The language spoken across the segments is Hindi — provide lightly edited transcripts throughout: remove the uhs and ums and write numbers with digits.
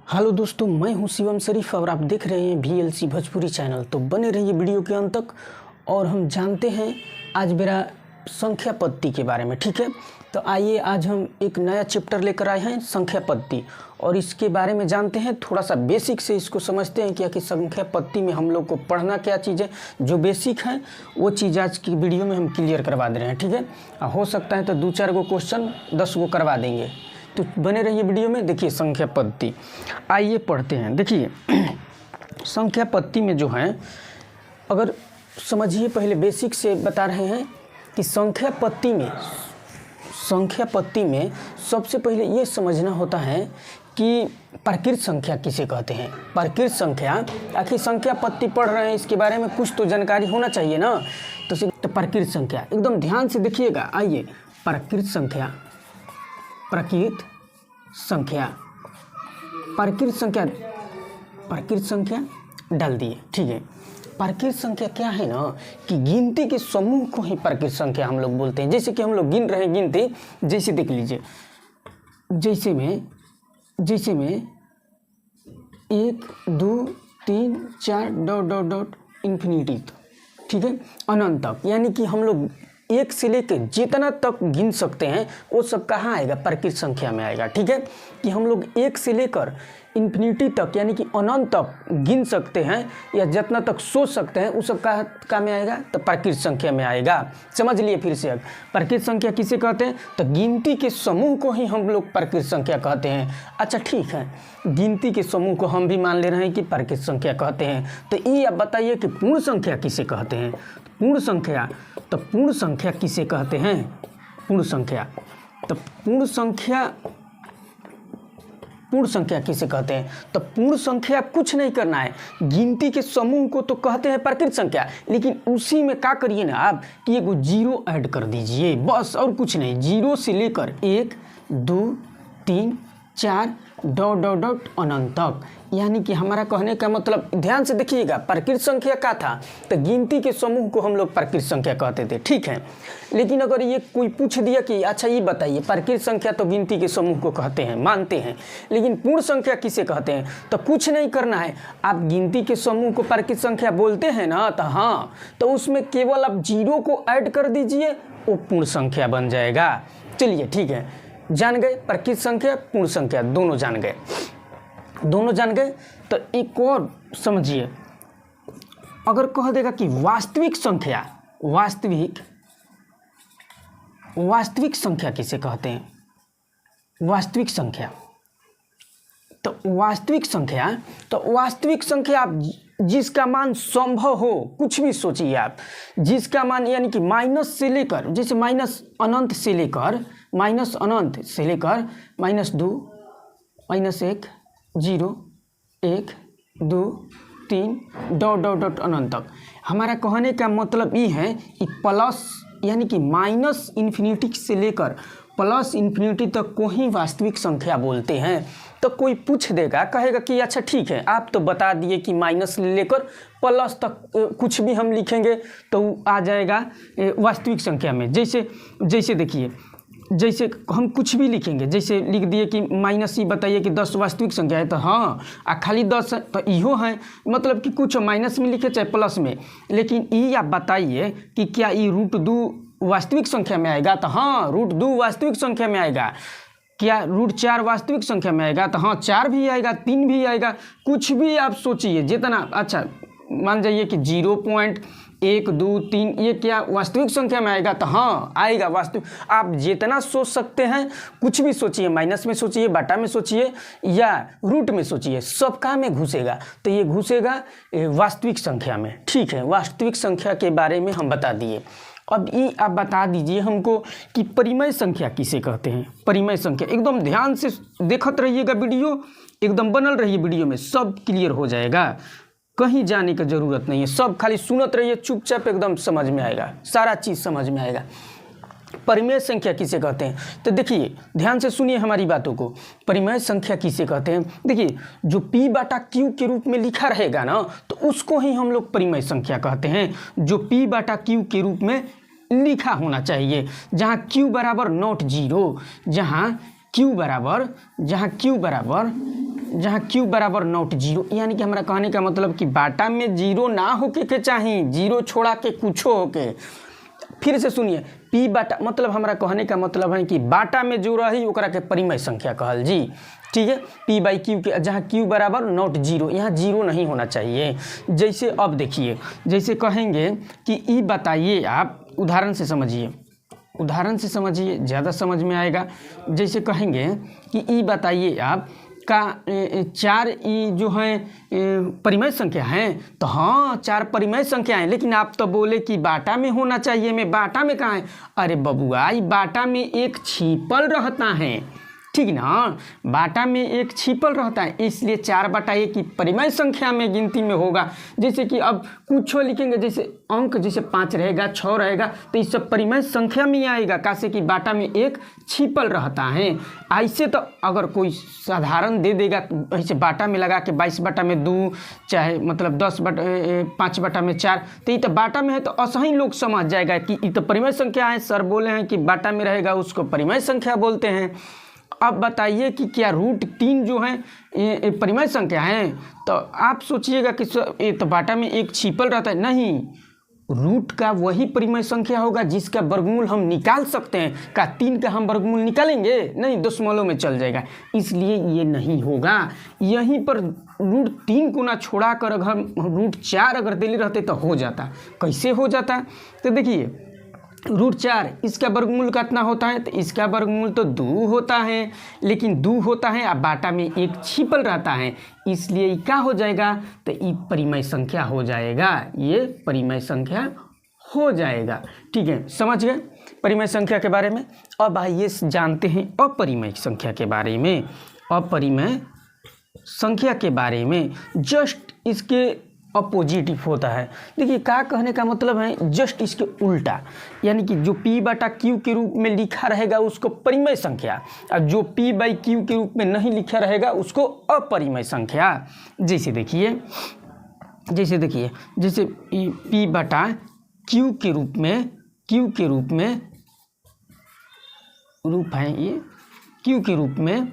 हेलो दोस्तों, मैं हूं शिवम शरीफ और आप देख रहे हैं VLC भोजपुरी चैनल। तो बने रहिए वीडियो के अंत तक और हम जानते हैं आज मेरा संख्या पद्धति के बारे में। ठीक है, तो आइए आज हम एक नया चैप्टर लेकर आए हैं संख्या पद्धति और इसके बारे में जानते हैं। थोड़ा सा बेसिक से इसको समझते हैं कि आखिर संख्या पद्धति में हम लोग को पढ़ना क्या चीज़ है। जो बेसिक है वो चीज़ आज की वीडियो में हम क्लियर करवा दे रहे हैं। ठीक है, हो सकता है तो 2-4 गो क्वेश्चन 10 गो करवा देंगे। तो बने रहिए वीडियो में। देखिए संख्या पद्धति, आइए पढ़ते हैं। देखिए संख्या पद्धति में जो है, अगर समझिए, पहले बेसिक से बता रहे हैं कि संख्या पद्धति में सबसे पहले ये समझना होता है कि प्रकृत संख्या किसे कहते हैं। प्रकृत संख्या, आखिर संख्या पद्धति पढ़ रहे हैं, इसके बारे में कुछ तो जानकारी होना चाहिए ना। तो प्रकृत संख्या एकदम ध्यान से देखिएगा। आइए, प्रकृत संख्या डाल दिए। ठीक है, प्रकृत संख्या क्या है ना कि गिनती के समूह को ही प्रकृत संख्या हम लोग बोलते हैं। जैसे कि हम लोग गिन रहे हैं गिनती, जैसे देख लीजिए, जैसे में 1 2 3 4 डॉट इन्फिनिटी। ठीक है, अनंत तक, यानी कि हम लोग 1 से लेकर जितना तक गिन सकते हैं वो सब कहाँ आएगा, प्रकृत संख्या में आएगा। ठीक है, कि हम लोग 1 से लेकर इन्फिनिटी तक यानी कि अनंत तक गिन सकते हैं या जितना तक सोच सकते हैं वो सब कहाँ में आएगा, तो प्रकृत संख्या में आएगा। समझ लिए फिर से। प्रकृत संख्या किसे कहते हैं, तो गिनती के समूह को ही हम लोग प्रकृत संख्या कहते हैं। अच्छा ठीक है, गिनती के समूह को हम भी मान ले रहे हैं कि प्रकृत संख्या कहते हैं। तो ये आप बताइए कि पूर्ण संख्या किसे कहते हैं। पूर्ण संख्या किसे कहते हैं। पूर्ण संख्या किसे कहते हैं। तो पूर्ण संख्या कुछ नहीं करना है, गिनती के समूह को तो कहते हैं प्रकृत संख्या, लेकिन उसी में क्या करिए ना आप कि एगो 0 ऐड कर दीजिए, बस, और कुछ नहीं। 0 से लेकर 1 2 3 4 डॉट अनंत तक, यानी कि हमारा कहने का मतलब, ध्यान से देखिएगा, प्रकृत संख्या का था तो गिनती के समूह को हम लोग प्रकृत संख्या कहते थे। ठीक है, लेकिन अगर ये कोई पूछ दिया कि अच्छा ये बताइए, प्रकृत संख्या तो गिनती के समूह को कहते हैं, मानते हैं, लेकिन पूर्ण संख्या किसे कहते हैं, तो कुछ नहीं करना है। आप गिनती के समूह को प्रकृत संख्या बोलते हैं ना, तो हाँ, तो उसमें केवल आप 0 को ऐड कर दीजिए, वो पूर्ण संख्या बन जाएगा। चलिए ठीक है, जान गए प्रकृत संख्या पूर्ण संख्या दोनों जान गए। तो एक और समझिए, अगर कह देगा कि वास्तविक संख्या किसे कहते हैं। वास्तविक संख्या आप जिसका मान संभव हो, कुछ भी सोचिए आप, जिसका मान यानी कि माइनस से लेकर, जैसे माइनस अनंत से लेकर -2 -1 0 1 2 3 डॉट अनंत तक। हमारा कहने का मतलब ये है कि प्लस यानी कि माइनस इन्फिनिटी से लेकर प्लस इन्फिनिटी तक को ही वास्तविक संख्या बोलते हैं। तो कोई पूछ देगा, कहेगा कि अच्छा ठीक है, आप तो बता दिए कि माइनस से लेकर प्लस तक कुछ भी हम लिखेंगे तो आ जाएगा वास्तविक संख्या में। जैसे देखिए, जैसे हम कुछ भी लिखेंगे, जैसे लिख दिए कि माइनस, ही बताइए कि 10 वास्तविक संख्या है, तो हाँ, खाली 10 है तो इहो है, मतलब कि कुछ माइनस में लिखे चाहे प्लस में, लेकिन ये आप बताइए कि क्या ये √2 वास्तविक संख्या में आएगा, तो हाँ, √2 वास्तविक संख्या में आएगा। क्या √4 वास्तविक संख्या में आएगा, तो हाँ, 4 भी आएगा, 3 भी आएगा, कुछ भी आप सोचिए जितना। अच्छा मान जाइए कि 0.1 2 3 ये क्या वास्तविक संख्या में आएगा, तो हाँ आएगा वास्तविक। आप जितना सोच सकते हैं कुछ भी सोचिए, माइनस में सोचिए, बटा में सोचिए या रूट में सोचिए, सबका में घुसेगा। तो ये घुसेगा वास्तविक संख्या में। ठीक है, वास्तविक संख्या के बारे में हम बता दिए। अब ये आप बता दीजिए हमको कि परिमेय संख्या किसे कहते हैं। परिमेय संख्या, एकदम ध्यान से देखते रहिएगा वीडियो, एकदम बनल रहिए वीडियो में, सब क्लियर हो जाएगा, कहीं जाने की ज़रूरत नहीं है, सब खाली सुनत रहिए चुपचाप, एकदम समझ में आएगा, सारा चीज़ समझ में आएगा। परिमेय संख्या किसे कहते हैं, तो देखिए ध्यान से सुनिए हमारी बातों को। परिमेय संख्या किसे कहते हैं, देखिए जो P/Q के रूप में लिखा रहेगा ना, तो उसको ही हम लोग परिमेय संख्या कहते हैं। जो P/Q के रूप में लिखा होना चाहिए, जहाँ Q बराबर नॉट जीरो, जहाँ Q बराबर जहाँ q बराबर नॉट जीरो, यानी कि हमारा कहने का मतलब कि बाटा में जीरो ना होके के चाहिए, जीरो छोड़ा के कुछो होके। फिर से सुनिए, p बाटा मतलब हमारा कहने का मतलब है कि बाटा में जो रही ओकरा के परिमेय संख्या कहल जी। ठीक है, p बाई क्यू के जहाँ q बराबर नॉट जीरो, यहाँ जीरो नहीं होना चाहिए। जैसे अब देखिए, जैसे कहेंगे कि ई बताइए, आप उदाहरण से समझिए, उदाहरण से समझिए, ज़्यादा समझ में आएगा। जैसे कहेंगे कि ई बताइए आप का 4 ई जो है परिमेय संख्या हैं, तो हाँ 4 परिमेय संख्या हैं, लेकिन आप तो बोले कि बाटा में होना चाहिए, मैं बाटा में कहाँ है? अरे बबुआ, बाटा में एक छिपल रहता है, ठीक ना, बाटा में एक छिपल रहता है, इसलिए 4/1 की परिमेय संख्या में गिनती में होगा। जैसे कि अब कुछ लिखेंगे, जैसे अंक जैसे 5 रहेगा, 6 रहेगा, तो इस सब परिमेय संख्या में आएगा, कैसे कि बाटा में एक छिपल रहता है। ऐसे तो अगर कोई साधारण दे देगा, ऐसे बाटा में लगा के 22/2 चाहे मतलब 5/4, तो ये तो बाटा में है, तो असही लोग समझ जाएगा कि ये तो परिमेय संख्या है, सर बोले हैं कि बाटा में रहेगा उसको परिमेय संख्या बोलते हैं। अब बताइए कि क्या √3 जो है ये परिमेय संख्या है? तो आप सोचिएगा कि ये तो बाटा में एक छिपल रहता है, नहीं, रूट का वही परिमेय संख्या होगा जिसका वर्गमूल हम निकाल सकते हैं। का 3 का हम वर्गमूल निकालेंगे? नहीं, दशमलव में चल जाएगा, इसलिए ये नहीं होगा। यहीं पर √3 को ना छोड़ा कर अगर √4 अगर दिले रहते तो हो जाता। कैसे हो जाता? तो देखिए, √4 इसका वर्गमूल कितना होता है? तो इसका वर्गमूल तो 2 होता है, लेकिन 2 होता है अब बाटा में एक छिपल रहता है, इसलिए ये क्या हो जाएगा? तो ये परिमेय संख्या हो जाएगा, ये परिमेय संख्या हो जाएगा। ठीक है, समझ गए परिमेय संख्या के बारे में। अब आइए जानते हैं अपरिमेय संख्या के बारे में। अपरिमेय संख्या के बारे में जस्ट इसके अपोजिटिव होता है। देखिए, क्या कहने का मतलब है, जस्ट इसके उल्टा, यानी कि जो p/q के रूप में लिखा रहेगा उसको परिमेय संख्या, और जो p/q के रूप में नहीं लिखा रहेगा उसको अपरिमेय संख्या। जैसे देखिए, जैसे p/q के रूप में, q के रूप में रूप है ये, q के रूप में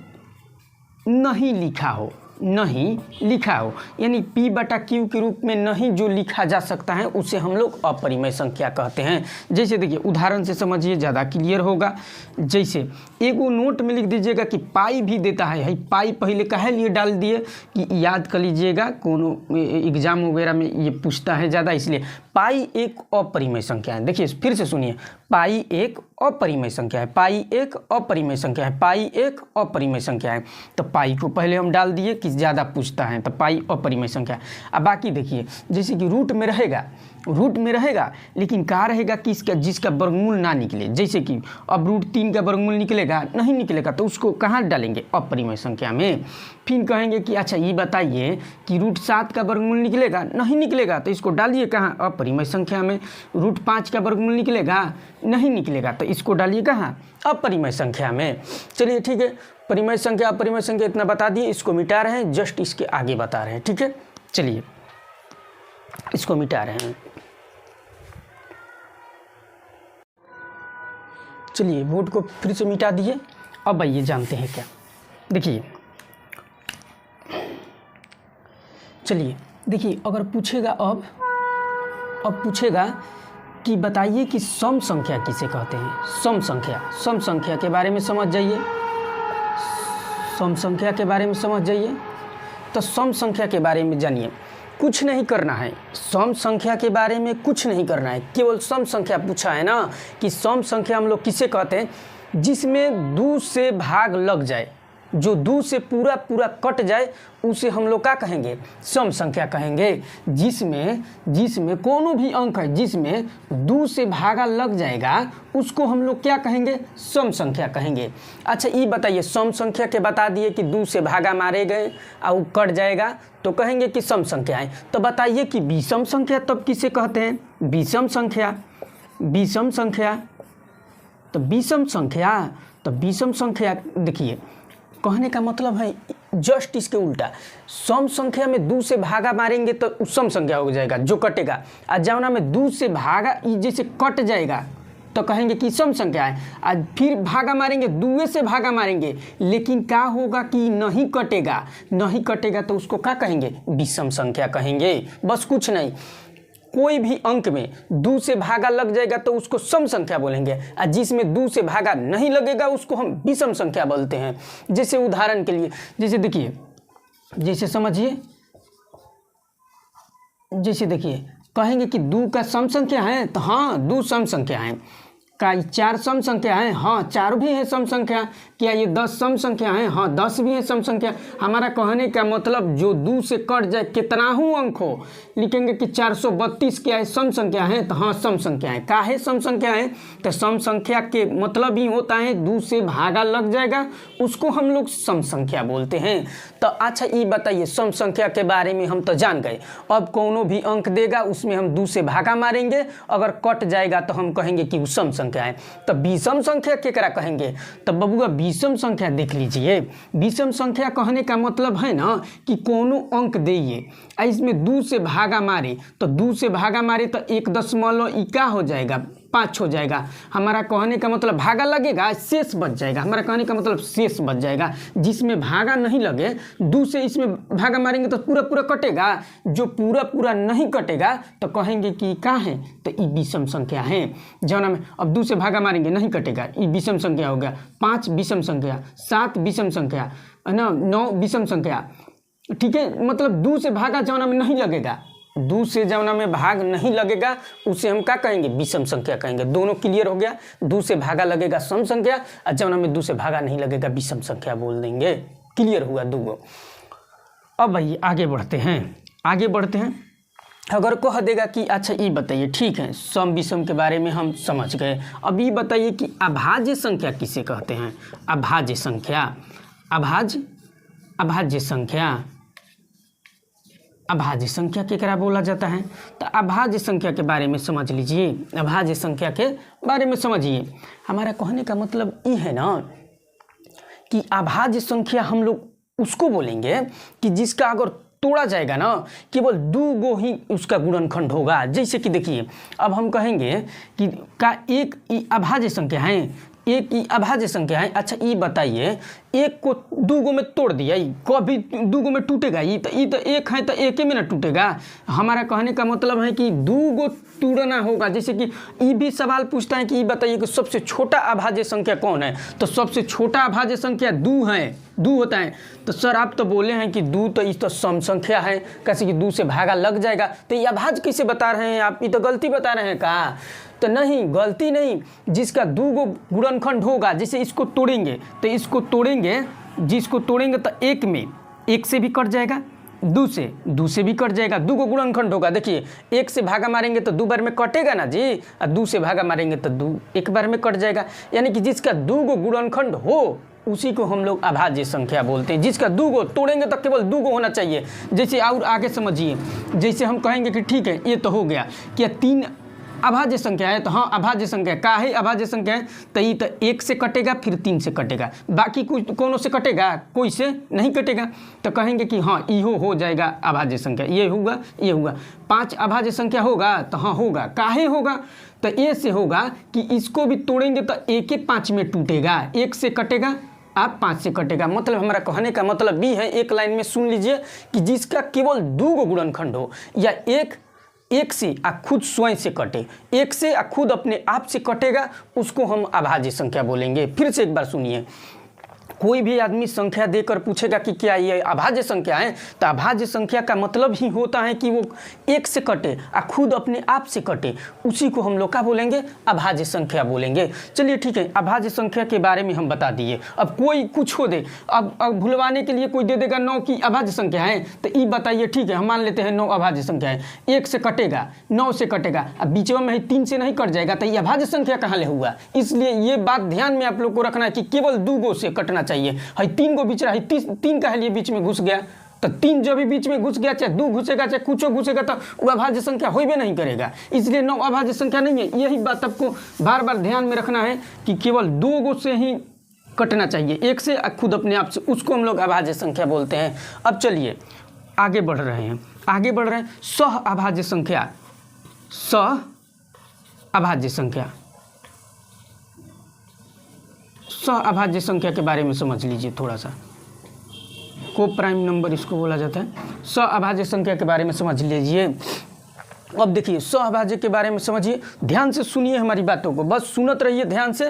नहीं लिखा हो, नहीं लिखा हो, यानी p/q के रूप में नहीं जो लिखा जा सकता है उसे हम लोग अपरिमेय संख्या कहते हैं। जैसे देखिए, उदाहरण से समझिए, ज़्यादा क्लियर होगा। जैसे एगो नोट में लिख दीजिएगा कि पाई भी देता है, पाई पहले काहे लिए डाल दिए कि याद कर लीजिएगा, कोनो एग्जाम वगैरह में ये पूछता है ज़्यादा, इसलिए पाई एक अपरिमेय संख्या है। देखिए फिर से सुनिए, पाई एक अपरिमेय संख्या है, पाई एक अपरिमेय संख्या है, पाई एक अपरिमेय संख्या है। तो पाई को पहले हम डाल दिए कि ज़्यादा पूछता है, तो पाई अपरिमेय संख्या है। अब बाकी देखिए, जैसे कि रूट में रहेगा, रूट में रहेगा, लेकिन कहाँ रहेगा कि इसका जिसका वर्गमूल ना निकले। जैसे कि अब √3 का वर्गमूल निकलेगा, नहीं निकलेगा, तो उसको कहाँ डालेंगे? अपरिमेय संख्या में। फिर कहेंगे कि अच्छा ये बताइए कि √7 का वर्गमूल निकलेगा, नहीं निकलेगा, तो इसको डालिए कहाँ? अपरिमेय संख्या में। √5 का वर्गमूल निकलेगा, नहीं निकलेगा, तो इसको डालिए कहाँ? अपरिमेय संख्या में। चलिए ठीक है, परिमेय संख्या अपरिमेय संख्या इतना बता दिए, इसको मिटा रहे हैं, जस्ट इसके आगे बता रहे हैं। ठीक है, चलिए इसको मिटा रहे हैं। चलिए बोर्ड को फिर से मिटा दिए। अब आइए जानते हैं क्या। देखिए, चलिए देखिए, अगर पूछेगा अब पूछेगा कि बताइए कि सम संख्या किसे कहते हैं? सम संख्या, सम संख्या के बारे में समझ जाइए, सम संख्या के बारे में समझ जाइए। तो सम संख्या के बारे में जानिए, कुछ नहीं करना है, सम संख्या के बारे में कुछ नहीं करना है, केवल सम संख्या पूछा है ना, कि सम संख्या हम लोग किसे कहते हैं? जिसमें 2 से भाग लग जाए, जो 2 से पूरा कट जाए उसे हम लोग क्या कहेंगे? सम संख्या कहेंगे। जिसमें कोनो भी अंक है जिसमें 2 से भागा लग जाएगा उसको हम लोग क्या कहेंगे? सम संख्या कहेंगे। अच्छा ये बताइए, सम संख्या के बता दिए कि 2 से भागा मारे गए और वो कट जाएगा तो कहेंगे कि सम संख्या है। तो बताइए कि विषम संख्या तब किसे कहते हैं? विषम संख्या, विषम संख्या। तो विषम संख्या देखिए, कहने का मतलब है जस्ट इसके उल्टा, सम संख्या में 2 से भागा मारेंगे तो सम संख्या हो जाएगा जो कटेगा, और जौना में 2 से भागा जैसे कट जाएगा तो कहेंगे कि सम संख्या है। आज फिर भागा मारेंगे, दुए से भागा मारेंगे, लेकिन क्या होगा कि नहीं कटेगा, नहीं कटेगा तो उसको क्या कहेंगे, विषम संख्या कहेंगे। बस कुछ नहीं, कोई भी अंक में दो से भागा लग जाएगा तो उसको सम संख्या बोलेंगे, और जिसमें दो से भागा नहीं लगेगा उसको हम विषम संख्या बोलते हैं। जैसे उदाहरण के लिए, जैसे देखिए, जैसे समझिए, जैसे देखिए कहेंगे कि दो का सम संख्या है, तो हाँ दो सम संख्या है। क्या 4 सम संख्या है? हाँ 4 भी है सम संख्या। क्या ये 10 सम संख्या है? हाँ 10 भी है सम संख्या। हमारा कहने का मतलब जो 2 से कट जाए कितना ही अंक हो, लिखेंगे कि 432 क्या है, सम संख्या है, तो हाँ सम संख्या है। क्या है सम संख्या है? तो सम संख्या के मतलब ही होता है 2 से भागा लग जाएगा, उसको हम लोग सम संख्या बोलते हैं। तो अच्छा ये बताइए, सम संख्या के बारे में हम तो जान गए। अब कोनो भी अंक देगा उसमें हम 2 से भागा मारेंगे, अगर कट जाएगा तो हम कहेंगे कि वो सम संख्या है। तो विषम संख्या केकरा कहेंगे? तो बबुआ विषम संख्या देख लीजिए। विषम संख्या कहने का मतलब है ना कि कोनो अंक देइए, इसमें 2 से भागा मारे, तो 2 से भागा मारे तो 1.1 क्या हो जाएगा, 5 हो जाएगा। हमारा कहने का मतलब भागा लगेगा, शेष बच जाएगा। हमारा कहने का मतलब शेष बच जाएगा। जिसमें भागा नहीं लगे, 2 से इसमें भागा मारेंगे तो पूरा पूरा कटेगा, जो पूरा पूरा नहीं कटेगा तो कहेंगे कि क्या है, तो ये विषम संख्या है। जौना में अब 2 से भागा मारेंगे नहीं कटेगा, ये विषम संख्या हो गया। 5 विषम संख्या, 7 विषम संख्या है ना, 9 विषम संख्या। ठीक है, मतलब 2 से भागा जौना में नहीं लगेगा, 2 से जौना में भाग नहीं लगेगा उसे हम क्या कहेंगे, विषम संख्या कहेंगे। दोनों क्लियर हो गया। 2 से भागा लगेगा सम संख्या, और जौना में 2 से भागा नहीं लगेगा विषम संख्या बोल देंगे। क्लियर हुआ दूगो। अब भाई आगे बढ़ते हैं, आगे बढ़ते हैं। अगर कह देगा कि अच्छा ये बताइए, ठीक है सम विषम के बारे में हम समझ गए, अब ये बताइए कि अभाज्य संख्या किसे कहते हैं? अभाज्य संख्या, अभाज्य संख्या, अभाज्य संख्या केकरा बोला जाता है? तो अभाज्य संख्या के बारे में समझ लीजिए। अभाज्य संख्या के बारे में समझिए। हमारा कहने का मतलब ये है ना कि अभाज्य संख्या हम लोग उसको बोलेंगे कि जिसका अगर तोड़ा जाएगा ना, केवल 2 गो ही उसका गुणनखंड होगा। जैसे कि देखिए, अब हम कहेंगे कि का एक अभाज्य संख्या है, एक ही अभाज्य संख्या है। अच्छा ये बताइए, एक को 2 गो में तोड़ दिया, कभी 2 गो में टूटेगा? ये तो एक है तो एक ही में ना टूटेगा। हमारा कहने का मतलब है कि 2 गो तोड़ना होगा। जैसे कि ये भी सवाल पूछता है कि ये बताइए कि सबसे छोटा अभाज्य संख्या कौन है? तो सबसे छोटा अभाज्य संख्या 2 है, 2 होता है। तो सर आप तो बोले हैं कि 2 तो इस तो सम संख्या है, कैसे कि 2 से भागा लग जाएगा, तो ये अभाज्य कैसे बता रहे हैं आप? ये तो गलती बता रहे हैं का? तो नहीं, गलती नहीं। जिसका 2 गो गुणनखंड होगा, जैसे इसको तोड़ेंगे तो इसको तोड़ेंगे, जिसको तोड़ेंगे तो एक में 1 से भी कट जाएगा, 2 से भी कट जाएगा। 2 गो गुणनखंड होगा। देखिए 1 से भागा मारेंगे तो 2 बार में कटेगा ना जी, और 2 से भागा मारेंगे तो 2 एक बार में कट जाएगा। यानी कि जिसका 2 गो गुणनखंड हो उसी को हम लोग अभाज्य संख्या बोलते हैं। जिसका 2 गो तोड़ेंगे तो केवल 2 गो होना चाहिए। जैसे और आगे समझिए, जैसे हम कहेंगे कि ठीक है ये तो हो गया, क्या 3 अभाज्य संख्या है? तो हाँ अभाज्य संख्या का है, अभाज्य संख्या है तो ये तो 1 से कटेगा, फिर 3 से कटेगा, बाकी कुछ कोनो से कटेगा? कोई से नहीं कटेगा। तो कहेंगे कि हाँ इहो हो जाएगा अभाज्य संख्या। ये होगा, ये होगा। 5 अभाज्य संख्या होगा? तो हाँ होगा। काहे होगा? तो ए से होगा कि इसको भी तोड़ेंगे तो 1 5 में टूटेगा, 1 से कटेगा, आप 5 से कटेगा। मतलब हमारा कहने का मतलब भी है, एक लाइन में सुन लीजिए, कि जिसका केवल 2 गो गुणनखंड हो, या एक से खुद स्वयं से कटे, 1 से खुद अपने आप से कटेगा, उसको हम अभाज्य संख्या बोलेंगे। फिर से एक बार सुनिए, कोई भी आदमी संख्या देकर पूछेगा कि क्या ये अभाज्य संख्या है, तो अभाज्य संख्या का मतलब ही होता है कि वो 1 से कटे और खुद अपने आप से कटे, उसी को हम लोग क्या बोलेंगे? अभाज्य संख्या बोलेंगे। चलिए ठीक है, अभाज्य संख्या के बारे में हम बता दिए। अब कोई कुछ हो दे, अब भुलवाने के लिए कोई दे देगा 9 की अभाज्य संख्या है, तो ये बताइए ठीक है हम मान लेते हैं 9 अभाज्य संख्या है, 1 से कटेगा, 9 से कटेगा, अब बीच में 3 से नहीं कट जाएगा, तो ये अभाज्य संख्या कहाँ ले हुआ? इसलिए ये बात ध्यान में आप लोग को रखना है कि केवल 2 गो से कटना चाहिए। 3 गो बीच रहा है, 3 का लिए बीच में घुस गया, तो 3 जो भी बीच में घुस गया, चाहे 2 घुसेगा चाहे कुछ घुसेगा, तो वो अभाज्य संख्या होइबे नहीं करेगा। इसलिए 9 अभाज्य संख्या नहीं है। यही बात आपको बार बार ध्यान में रखना है कि केवल 2 गो से ही कटना चाहिए, 1 से खुद अपने आप से, उसको हम लोग अभाज्य संख्या बोलते हैं। अब चलिए आगे बढ़ रहे हैं, सह अभाज्य संख्या, सह अभाज्य संख्या, सहअभाज्य संख्या के बारे में समझ लीजिए थोड़ा सा। को प्राइम नंबर इसको बोला जाता है। सहअभाज्य संख्या के बारे में समझ लीजिए। अब देखिए सहअभाज्य के बारे में समझिए, ध्यान से सुनिए हमारी बातों को, बस सुनत रहिए ध्यान से,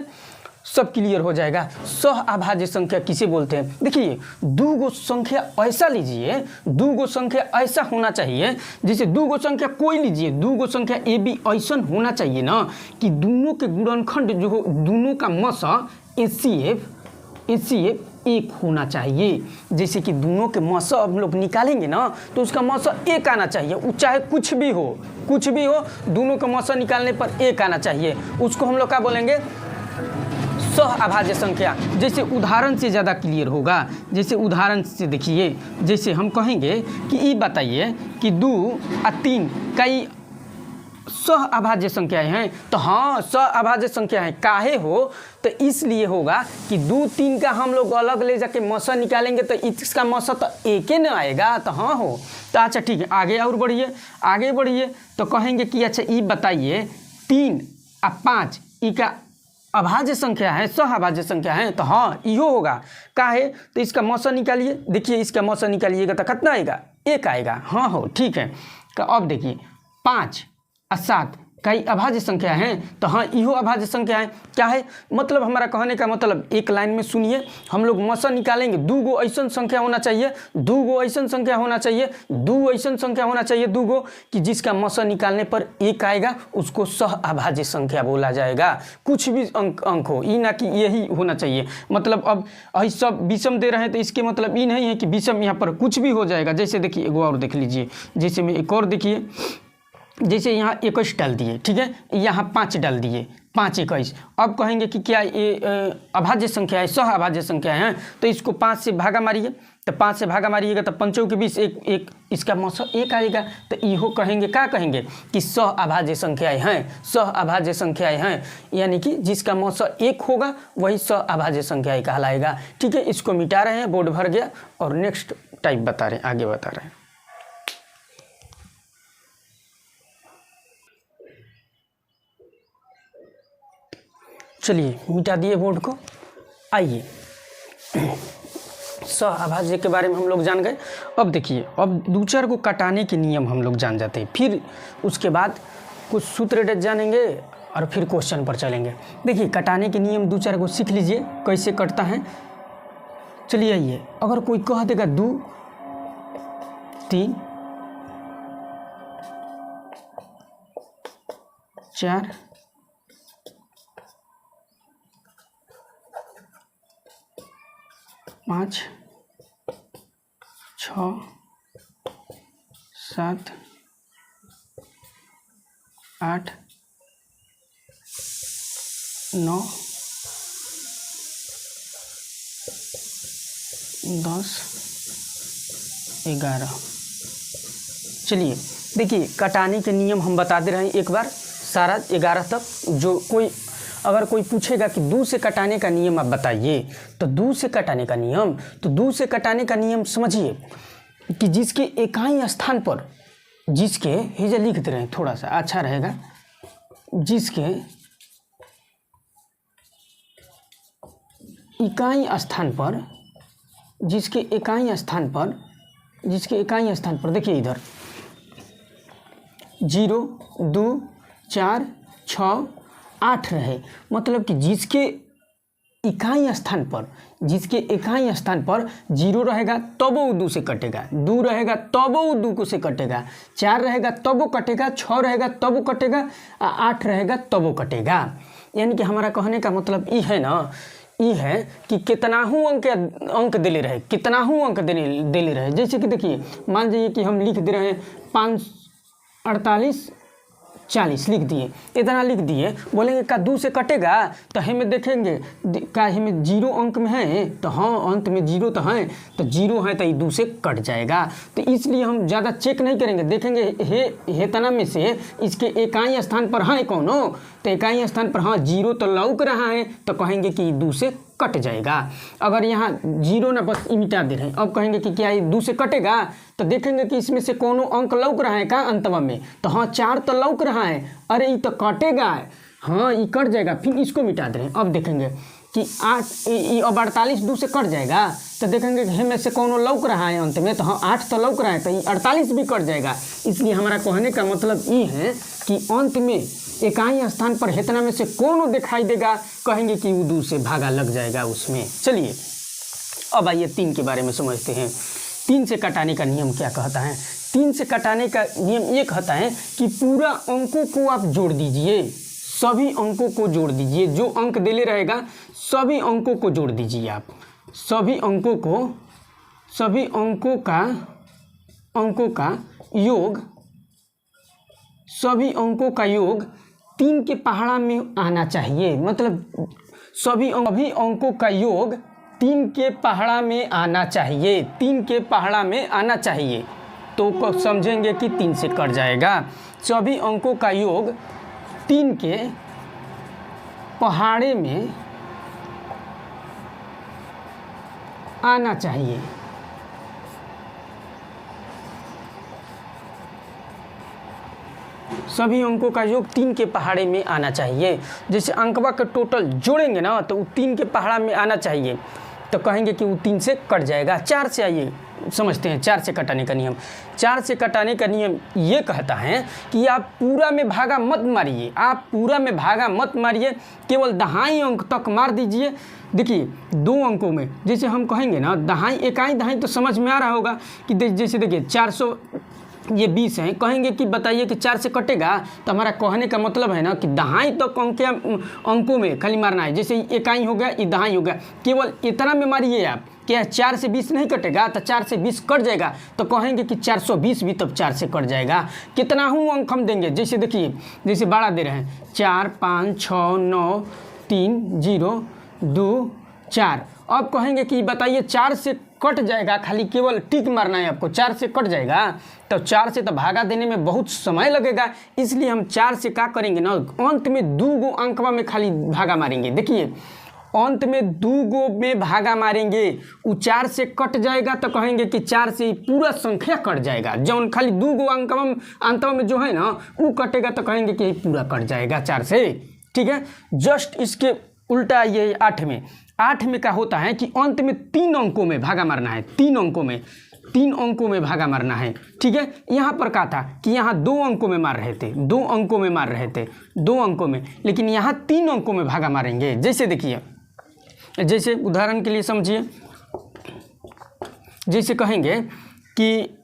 सब क्लियर हो जाएगा। सहअभाज्य संख्या किसे बोलते हैं? देखिए दो गो संख्या ऐसा लीजिए, दो गो संख्या ऐसा होना चाहिए, जैसे दो गो संख्या कोई लीजिए, दो गो संख्या ए बी ऐसा होना चाहिए ना कि दोनों के गुणनखंड जो हो, दोनों का मसा एचसीएफ एक होना चाहिए। जैसे कि दोनों के मसा हम लोग निकालेंगे ना तो उसका मसा एक आना चाहिए, वो चाहे कुछ भी हो दोनों का मसा निकालने पर एक आना चाहिए। उसको हम लोग क्या बोलेंगे? सहअभाज्य संख्या। जैसे उदाहरण से ज़्यादा क्लियर होगा, जैसे उदाहरण से देखिए, जैसे हम कहेंगे कि ये बताइए कि 2 और 3 कई सहअभाज्य संख्याएं हैं, तो हाँ सहअभाज्य संख्याएं काहे हो, तो इसलिए होगा कि 2 3 का हम लोग अलग ले जाके मसा निकालेंगे तो इसका मसा तो एक ही न आएगा, तो हाँ हो। तो अच्छा ठीक है, आगे बढ़िए तो कहेंगे कि अच्छा ये बताइए 3 और 5 इसका अभाज्य संख्या है, सहअभाज्य संख्या है, तो हाँ इहो होगा। काहे? तो इसका मौसा निकालिए, देखिए इसका मौसा निकालिएगा तो कितना आएगा? एक आएगा। हाँ हो ठीक है। तो अब देखिए 5 और 7 कई अभाज्य संख्या हैं, तो हाँ इहो अभाज्य संख्या है। क्या है मतलब? हमारा कहने का मतलब, एक लाइन में सुनिए, हम लोग मौसा निकालेंगे, दो गो ऐसा संख्या होना चाहिए, दो गो ऐसा संख्या होना चाहिए, दो ऐसा संख्या होना चाहिए, दो गो कि जिसका मौसा निकालने पर एक आएगा, उसको सहअभाज्य संख्या बोला जाएगा। कुछ भी अंक हो, ये ना कि यही होना चाहिए। मतलब अब ऐसा सब विषम दे रहे हैं तो इसके मतलब ये नहीं है कि विषम यहाँ पर कुछ भी हो जाएगा। जैसे देखिए एगो और देख लीजिए, जैसे में एक और देखिए, जैसे यहाँ 21 डाल दिए, ठीक है, यहाँ 5 डाल दिए, 5 21। अब कहेंगे कि क्या ये अभाज्य संख्या है, सहअभाज्य संख्या है, तो इसको 5 से भागा मारिए, तो 5 से भागा मारिएगा तो 5 के 20 एक इसका मौसा एक आएगा। तो इहो कहेंगे, क्या कहेंगे कि सहअभाज्य संख्याएं हैं, सहअभाज्य संख्याएं हैं, यानी कि जिसका मौसा एक होगा वही सहअभाज्य संख्याएं कहलाएगा। ठीक है, इसको मिटा रहे हैं, बोर्ड भर गया, और नेक्स्ट टाइप बता रहे हैं, आगे बता रहे हैं। चलिए मिटा दिए बोर्ड को। आइए सहअभाज्य के बारे में हम लोग जान गए। अब देखिए, अब दो चार को कटाने के नियम हम लोग जान जाते हैं, फिर उसके बाद कुछ सूत्र जानेंगे और फिर क्वेश्चन पर चलेंगे। देखिए कटाने के नियम दो चार को सीख लीजिए कैसे कटता है। चलिए आइए, अगर कोई कह देगा 2 3 4 5 6 7 8 9 10 11। चलिए देखिए कटाने के नियम हम बता दे रहे हैं एक बार सारा 11 तक। जो कोई अगर कोई पूछेगा कि 2 से कटाने का नियम आप बताइए, तो 2 से कटाने का नियम, तो 2 से कटाने का नियम समझिए कि जिसके इकाई स्थान पर, जिसके हिजा लिख दे रहे हैं, थोड़ा सा अच्छा रहेगा, जिसके इकाई स्थान पर, जिसके इकाई स्थान पर, जिसके इकाई स्थान पर देखिए इधर 0 2 4 6 8 रहे, मतलब कि जिसके इकाई स्थान पर, जिसके इकाई स्थान पर 0 रहेगा तब वो 2 से कटेगा, 2 रहेगा तब वो 2 से कटेगा, 4 रहेगा तब वो कटेगा, 6 रहेगा तब वो कटेगा, 8 रहेगा तब वो कटेगा। यानी कि हमारा कहने का मतलब ये है ना, ये है कि कितनाहू अंक दिले रहे, कितनाहू अंक दिले रहे। जैसे कि देखिए मान लीजिए कि हम लिख दे रहे हैं 5 48 40 लिख दिए, इतना लिख दिए, बोलेंगे का 2 से कटेगा, तो हमें देखेंगे का हमें 0 अंक में है, तो हाँ अंत में 0 तो है, तो 0 है तो ये 2 से कट जाएगा। तो इसलिए हम ज़्यादा चेक नहीं करेंगे, देखेंगे हेतना में से इसके इकाई स्थान पर है कौनो, तो इकाई स्थान पर हाँ 0 तो लौक रहा है, तो कहेंगे कि 2 से कट जाएगा। अगर यहाँ 0 ना बस मिटा दे रहे हैं, अब कहेंगे कि क्या ये 2 से कटेगा, तो देखेंगे कि इसमें से कोनो अंक लौक रहा है का अंतवा में, तो हाँ 4 तो लौक रहा है, अरे ये तो कटेगा, हाँ ये कट जाएगा, फिर इसको मिटा दे रहे हैं। अब देखेंगे कि 8 अब 48 2 से कट जाएगा तो देखेंगे कि में से कौन लौक रहा है अंत में, तो हाँ 8 तो लौक रहा है, तो ये 48 भी कट जाएगा। इसलिए हमारा कहने का मतलब ये है कि अंत में इकाई स्थान पर हेतना में से कौन दिखाई देगा, कहेंगे कि वो 2 से भागा लग जाएगा उसमें। चलिए अब आइए 3 के बारे में समझते हैं। 3 से कटाने का नियम क्या कहता है। 3 से कटाने का नियम ये कहता है कि पूरा अंकों को आप जोड़ दीजिए, सभी अंकों को जोड़ दीजिए, जो अंक दिले रहेगा सभी अंकों को जोड़ दीजिए आप, सभी अंकों का योग, सभी अंकों का योग 3 के पहाड़ा में आना चाहिए। मतलब सभी अंकों का योग 3 के पहाड़ा में आना चाहिए, 3 के पहाड़ा में आना चाहिए। तो समझेंगे कि 3 से कट जाएगा। सभी अंकों का योग 3 के पहाड़े में आना चाहिए। सभी अंकों का योग 3 के पहाड़े में आना चाहिए। जैसे अंकवा का टोटल जोड़ेंगे ना तो वो 3 के पहाड़ा में आना चाहिए, तो कहेंगे कि वो 3 से कट जाएगा। 4 से आइए समझते हैं 4 से कटाने का नियम। 4 से कटाने का नियम ये कहता है कि आप पूरा में भागा मत मारिए, आप पूरा में भागा मत मारिए, केवल दहाई अंक तक मार दीजिए। देखिए 2 अंकों में जैसे हम कहेंगे ना दहाई इकाई दहाई तो समझ में आ रहा होगा कि जैसे देखिए 400 ये 20 हैं, कहेंगे कि बताइए कि 4 से कटेगा, तो हमारा कहने का मतलब है ना कि दहाई तक अंकों में खाली मारना है। जैसे इकाई हो गया, ये दहाई हो गया, केवल इतना में मारिए आप। क्या 4 से 20 नहीं कटेगा, तो 4 से 20 कट जाएगा, तो कहेंगे कि 420 भी तब 4 से कट जाएगा। कितना हूँ अंक हम देंगे, जैसे देखिए जैसे बड़ा दे रहे हैं 4 5 6 9 3 0 2 4। अब कहेंगे कि बताइए 4 से कट जाएगा, खाली केवल टिक मारना है आपको, 4 से कट जाएगा, तो 4 से तो भागा देने में बहुत समय लगेगा। इसलिए हम 4 से क्या करेंगे ना, अंत में 2 गो अंकवा में खाली भागा मारेंगे। देखिए अंत में 2 गो में भागा मारेंगे, वो 4 से कट जाएगा, तो कहेंगे कि 4 से पूरा संख्या कट जाएगा। जौन खाली 2 गो अंकवा में जो है ना वो कटेगा, तो कहेंगे कि पूरा कट जाएगा 4 से। ठीक है, जस्ट इसके उल्टा ये 8 में। 8 में क्या होता है कि अंत में 3 अंकों में भागा मारना है, 3 अंकों में भागा मारना है। ठीक है, यहाँ पर क्या था कि यहाँ 2 अंकों में मार रहे थे, 2 अंकों में मार रहे थे, 2 अंकों में, लेकिन यहाँ 3 अंकों में भागा मारेंगे। जैसे देखिए, जैसे उदाहरण के लिए समझिए, जैसे कहेंगे कि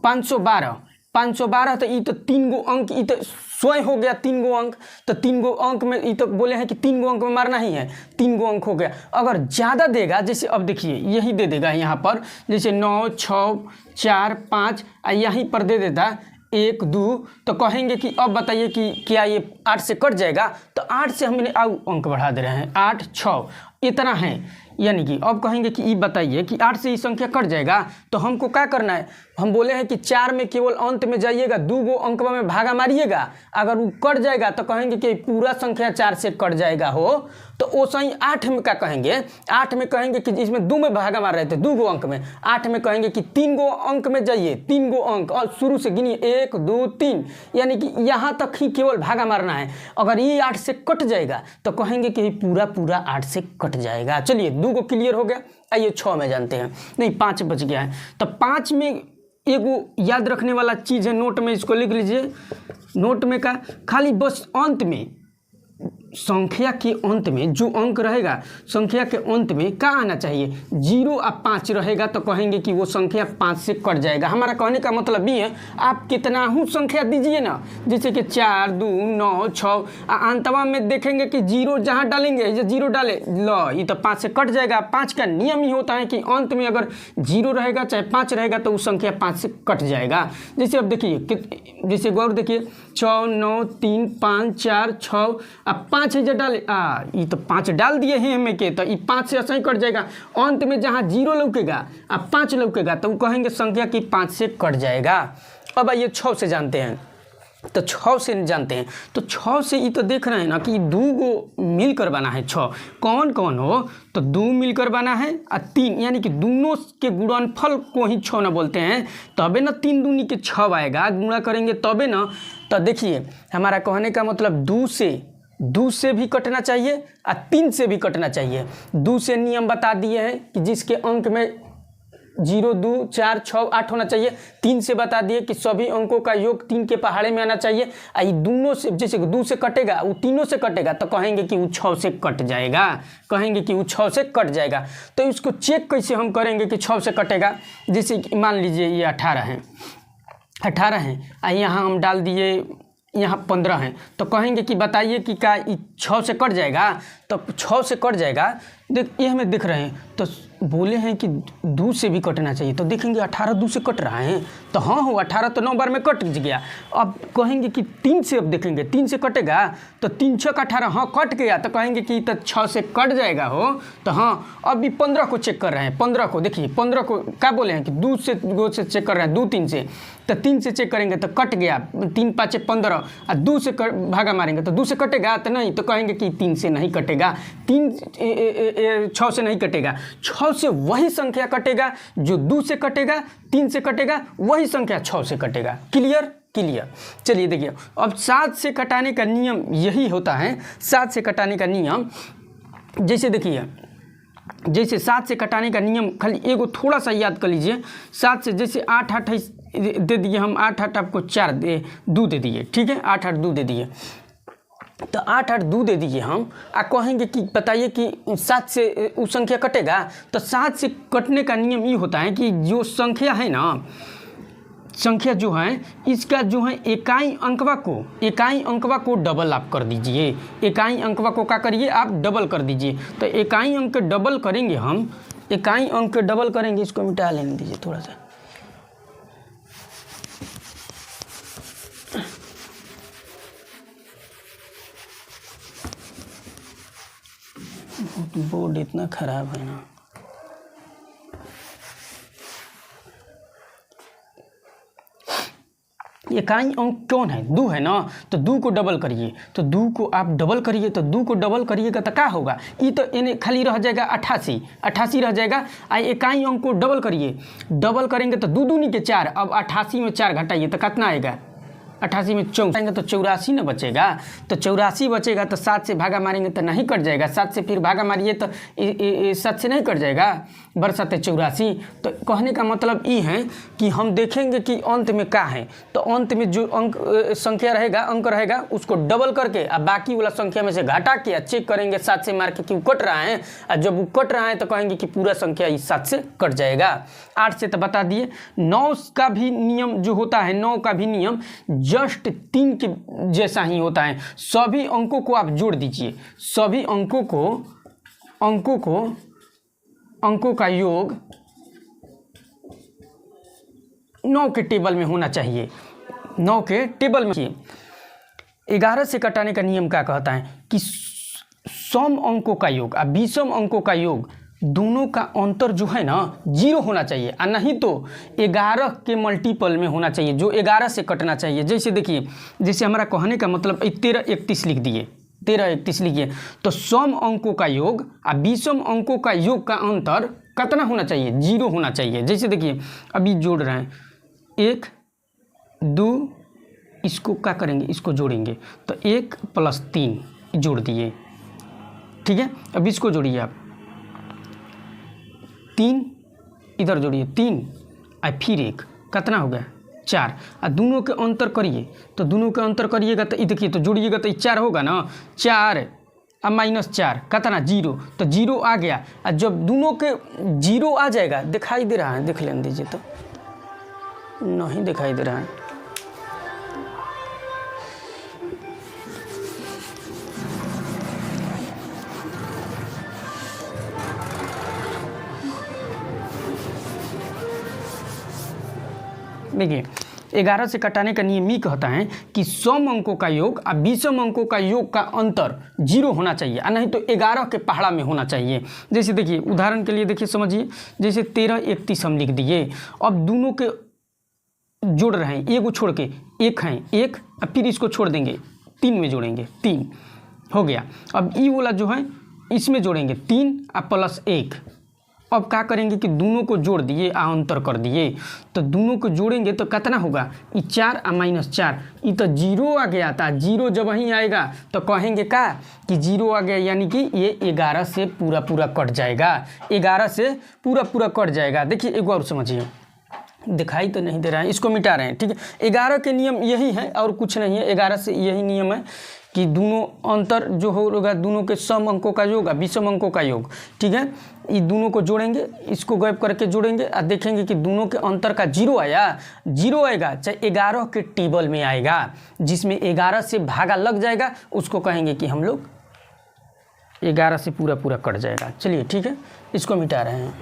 512 तो ये तो 3 गो अंक, ये तो स्वयं हो गया 3 गो अंक, तो 3 गो अंक में ये तो बोले हैं कि 3 गो अंक में मारना ही है, 3 गो अंक हो गया। अगर ज़्यादा देगा, जैसे अब देखिए यही दे देगा यहाँ पर, जैसे 9 6 4 5 यहीं पर दे देता 1 2, तो कहेंगे कि अब बताइए कि क्या ये 8 से कट जाएगा, तो 8 से हमने अंक बढ़ा दे रहे हैं, 8 6 इतना है। यानी कि अब कहेंगे कि ये बताइए कि 8 से ये संख्या कट जाएगा, तो हमको क्या करना है, हम बोले हैं कि 4 में केवल अंत में जाइएगा, 2 गो अंकवा में भागा मारिएगा, अगर वो कट जाएगा तो कहेंगे कि पूरा संख्या 4 से कट जाएगा हो, तो वो सही 8 में क्या कहेंगे, 8 में कहेंगे कि इसमें 2 में भागा मार रहे थे 2 गो अंक में, 8 में कहेंगे कि 3 गो अंक में जाइए, 3 गो अंक, और शुरू से गिनिए 1 2 3, यानी कि यहाँ तक ही केवल भागा मारना है। अगर ये 8 से कट जाएगा तो कहेंगे कि पूरा 8 से कट जाएगा। चलिए 2 गो क्लियर हो गया। आइए 6 में जानते हैं, नहीं 5 बच गया है, तो 5 में एगो याद रखने वाला चीज़ है, नोट में इसको लिख लीजिए। नोट में का खाली बस अंत में, संख्या के अंत में जो अंक रहेगा, संख्या के अंत में क्या आना चाहिए, 0 और 5 रहेगा, तो कहेंगे कि वो संख्या 5 से कट जाएगा। हमारा कहने का मतलब ये है, आप कितना हूँ संख्या दीजिए ना, जैसे कि 4 2 9 6, अंतवा में देखेंगे कि 0 जहाँ डालेंगे, जो 0 डाले लो ये तो 5 से कट जाएगा। 5 का नियम ही होता है कि अंत में अगर 0 रहेगा चाहे 5 रहेगा तो वो संख्या 5 से कट जाएगा। जैसे अब देखिए, जैसे गौर देखिए 6 9 3 5 4 6 अब 5 है जो डाले, ये तो 5 डाल दिए हैं हमें के, तो ये 5 से ऐसा ही कट जाएगा। अंत में जहाँ 0 लौकेगा अब 5 लौकेगा, तो वो कहेंगे संख्या की 5 से कट जाएगा। अब आइए 6 से जानते हैं, तो 6 से जानते हैं, तो 6 से ये तो देख रहे हैं ना कि 2 गो मिलकर बना है 6, कौन कौन हो, तो 2 मिलकर बना है और 3, यानी कि दोनों के गुणनफल को ही 6 ना बोलते हैं, तबे ना 3 दूनी के 6 आएगा, गुणा करेंगे तबे ना। तो देखिए हमारा कहने का मतलब 2 से 2 से भी कटना चाहिए और 3 से भी कटना चाहिए। 2 से नियम बता दिए हैं कि जिसके अंक में 0, 2, 4, 6, 8 होना चाहिए। 3 से बता दिए कि सभी अंकों का योग 3 के पहाड़े में आना चाहिए। ये दोनों से, जैसे 2 से कटेगा वो तीनों से कटेगा तो कहेंगे कि वो 6 से कट जाएगा, कहेंगे कि वो 6 से कट जाएगा। तो इसको चेक कैसे हम करेंगे कि 6 से कटेगा? जैसे मान लीजिए ये 18 है, 18 है और यहाँ हम डाल दिए यहाँ 15 है, तो कहेंगे कि बताइए कि क्या 6 से कट जाएगा? तो 6 से कट जाएगा। ये हमें दिख रहे हैं, तो बोले हैं कि 2 से भी कटना चाहिए, तो देखेंगे 18 2 से कट रहा है, तो हाँ हो 18 तो 9 बार में कट गया। अब कहेंगे कि 3 से, अब देखेंगे 3 से कटेगा, तो 3 6 18, हाँ कट गया, तो कहेंगे कि तो 6 से कट जाएगा हो, तो हाँ। अब 15 को चेक कर रहे हैं, 15 को देखिए, 15 को क्या बोले हैं कि 2 से चेक कर रहे हैं, 2 3 से, तो 3 से चेक करेंगे तो कट गया, 3 5 15, और 2 से भागा मारेंगे तो 2 से कटेगा, तो नहीं, तो कहेंगे कि 3 से नहीं कटेगा, 6 से नहीं कटेगा, 6 से वही संख्या कटेगा जो 2 से कटेगा, 3 से कटेगा, वही संख्या 6 से कटेगा। क्लियर? क्लियर। चलिए देखिए, अब 7 से कटाने का नियम यही होता है। 7 से कटाने का नियम, जैसे देखिए, जैसे 7 से कटाने का नियम खाली एगो थोड़ा सा याद कर लीजिए। 7 से जैसे 8 8 दे दिए हम, 8 8 आपको 4 2 दे दिए, ठीक है, 8 8 2 दे दिए, तो 8 8 2 दे दीजिए हम। कहेंगे कि बताइए कि 7 से वो संख्या कटेगा? तो 7 से कटने का नियम ये होता है कि जो संख्या है ना, संख्या जो है इसका जो है इकाई अंकवा को डबल आप कर दीजिए। इकाई अंकवा को क्या करिए आप? डबल कर दीजिए। तो इकाई अंक डबल करेंगे हम, इकाई अंक डबल करेंगे, इसको मिटा लेने दीजिए थोड़ा सा। बोर्ड इतना खराब है ना। इकाई अंक कौन है? 2 है ना, तो 2 को डबल करिए, तो 2 को आप डबल करिए, तो 2 को डबल करिएगा तो क्या होगा? ये तो इन्हें खाली रह जाएगा 88, 88 रह जाएगा। इकाई अंक को डबल करिए, डबल करेंगे तो 2 दूनी के 4, अब 88 में 4 घटाइए तो कितना आएगा? 88 में 4 तो 84 न बचेगा, तो 84 बचेगा, तो 7 से भागा मारेंगे तो नहीं कट जाएगा, 7 से फिर भागा मारिए तो 7 से नहीं कट जाएगा, बरसत 84। तो कहने का मतलब ये है कि हम देखेंगे कि अंत में क्या है, तो अंत में जो अंक संख्या रहेगा, अंक रहेगा, उसको डबल करके और बाकी वाला संख्या में से घटा के चेक करेंगे 7 से मार के कि वो कट रहा है, और जब वो कट रहा है तो कहेंगे कि पूरा संख्या इस 7 से कट जाएगा। 8 से तो बता दिए। 9 का भी नियम जो होता है, 9 का भी नियम जस्ट 3 के जैसा ही होता है। सभी अंकों को आप जोड़ दीजिए, सभी अंकों का योग 9 के टेबल में होना चाहिए, 9 के टेबल में। 11 से कटाने का नियम क्या कहता है कि सम अंकों का योग और विषम अंकों का योग दोनों का अंतर जो है ना 0 होना चाहिए, और नहीं तो 11 के मल्टीपल में होना चाहिए, जो 11 से कटना चाहिए। जैसे देखिए, जैसे हमारा कहने का मतलब 13 31 लिख दिए, 13 31 लिखिए, तो सम अंकों का योग और विषम अंकों का योग का अंतर कितना होना चाहिए? 0 होना चाहिए। जैसे देखिए अभी जोड़ रहे हैं 1 2, इसको क्या करेंगे, इसको जोड़ेंगे, तो 1 + 3 जोड़ दिए, ठीक है। अब इसको जोड़िए आप, 3 इधर जोड़िए, 3 और फिर 1, कितना हो गया? 4। और दोनों के अंतर करिए, तो दोनों के अंतर करिएगा तो ये देखिए, तो जोड़िएगा तो 4 होगा ना, 4 और -4 कितना? 0। तो 0 आ गया, और जब दोनों के 0 आ जाएगा, दिखाई दे रहा है, देख लेने दीजिए, तो नहीं दिखाई दे रहा है। देखिए 11 से कटाने का नियम ये कहता है कि सम अंकों का योग और विषम अंकों का योग का अंतर 0 होना चाहिए, और नहीं तो 11 के पहाड़ा में होना चाहिए। जैसे देखिए उदाहरण के लिए देखिए समझिए, जैसे 13 31 हम लिख दिए, अब दोनों के जोड़ रहे हैं, एगो छोड़ के 1 है, 1 और फिर इसको छोड़ देंगे, 3 में जोड़ेंगे, 3 हो गया। अब ये वाला जो है इसमें जोड़ेंगे 3 और +1, अब क्या करेंगे कि दोनों को जोड़ दिए आ अंतर कर दिए, तो दोनों को जोड़ेंगे तो कितना होगा, ये 4 आ -4, ये तो 0 आ गया था। 0 जब वहीं आएगा तो कहेंगे का कि 0 आ गया, यानी कि ये 11 से पूरा पूरा कट जाएगा, 11 से पूरा पूरा कट जाएगा। देखिए एक और समझिए, दिखाई तो नहीं दे रहा है, इसको मिटा रहे हैं, ठीक है। 11 के नियम यही है और कुछ नहीं है, 11 से यही नियम है कि दोनों अंतर जो होगा, दोनों के सम अंकों का योग, विषम अंकों का योग, ठीक है। ये दोनों को जोड़ेंगे, इसको गैप करके जोड़ेंगे और देखेंगे कि दोनों के अंतर का 0 आया, 0 आएगा चाहे 11 के टेबल में आएगा, जिसमें 11 से भागा लग जाएगा, उसको कहेंगे कि हम लोग 11 से पूरा पूरा कट जाएगा। चलिए ठीक है, इसको मिटा रहे हैं।